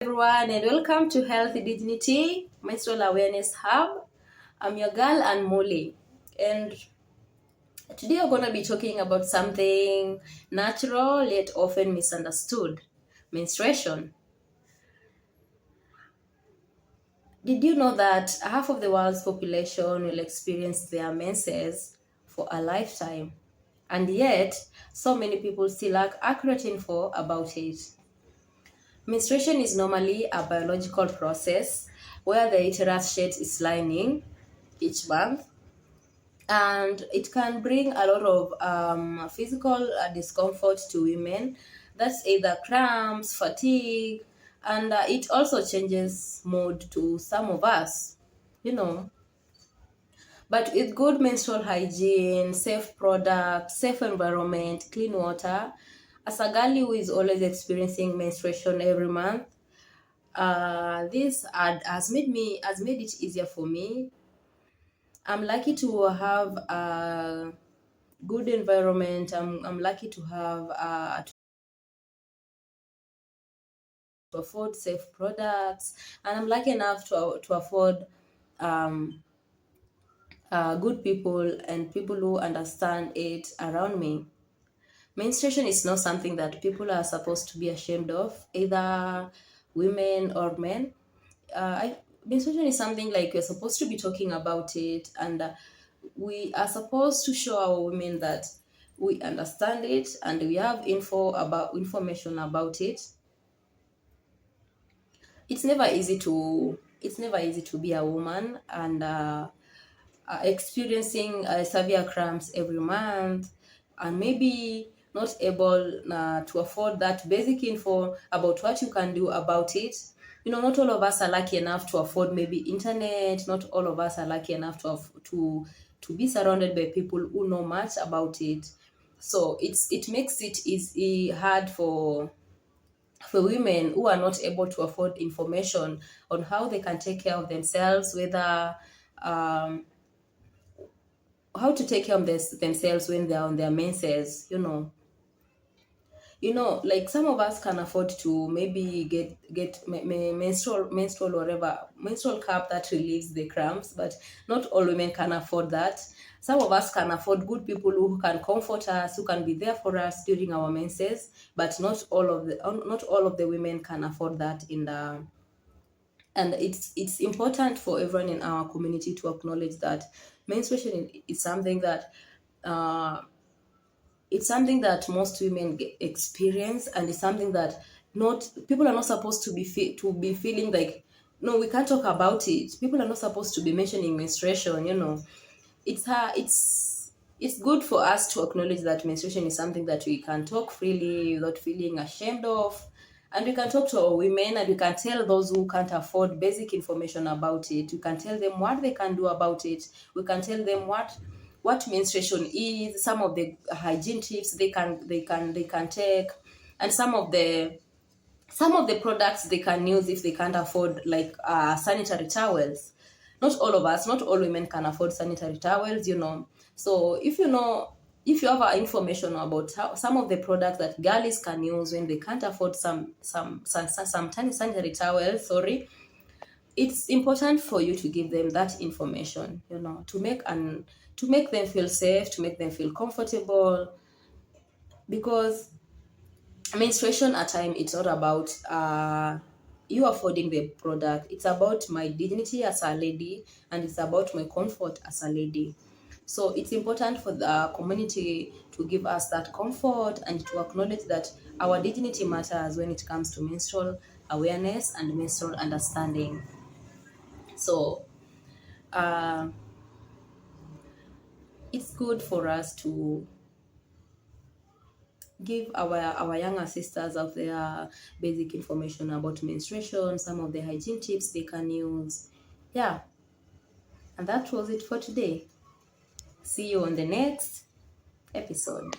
Everyone, and welcome to Healthy Dignity Menstrual Awareness Hub. I'm your girl and Molly, and today we're going to be talking about something natural yet often misunderstood: menstruation. Did you know that half of the world's population will experience their menses for a lifetime, and yet so many people still lack accurate info about it? Menstruation is normally a biological process where the uterus sheds its lining each month, and it can bring a lot of physical discomfort to women. That's either cramps, fatigue, and it also changes mood to some of us, you know. But with good menstrual hygiene, safe products, safe environment, clean water, as a girl who is always experiencing menstruation every month, has made it easier for me. I'm lucky to have a good environment. I'm lucky to have to afford safe products, and I'm lucky enough to afford um, good people and people who understand it around me. Menstruation is not something that people are supposed to be ashamed of, either women or men. Menstruation is something like we're supposed to be talking about it, and we are supposed to show our women that we understand it and we have information about it. It's never easy to be a woman and experiencing severe cramps every month, and maybe not able to afford that basic info about what you can do about it. Not all of us are lucky enough to afford maybe internet. Not all of us are lucky enough to be surrounded by people who know much about it. So it makes it easy hard for women who are not able to afford information on how they can take care of themselves, whether how to take care of themselves when they're on their menses. Like some of us can afford to maybe get menstrual whatever menstrual cup that relieves the cramps, but not all women can afford that. Some of us can afford good people who can comfort us, who can be there for us during our menses, but not all of the women can afford that in the and it's important for everyone in our community to acknowledge that menstruation is something that uh, it's something that most women experience, and it's something that not people are not supposed to be feeling like, no, we can't talk about it. People are not supposed to be mentioning menstruation. It's good for us to acknowledge that menstruation is something that we can talk freely without feeling ashamed of, and we can talk to our women, and we can tell those who can't afford basic information about it. We can tell them what they can do about it. We can tell them what menstruation is, some of the hygiene tips they can take, and some of the products they can use if they can't afford, like sanitary towels. Not all women can afford sanitary towels. So if you have information about some of the products that girlies can use when they can't afford some sanitary towels, sorry, it's important for you to give them that information, to make them feel safe, to make them feel comfortable, because menstruation at time, it's not about you affording the product. It's about my dignity as a lady, and it's about my comfort as a lady. So it's important for the community to give us that comfort and to acknowledge that our dignity matters when it comes to menstrual awareness and menstrual understanding. So uh, it's good for us to give our younger sisters out there basic information about menstruation, some of the hygiene tips they can use. Yeah, and that was it for today. See you on the next episode.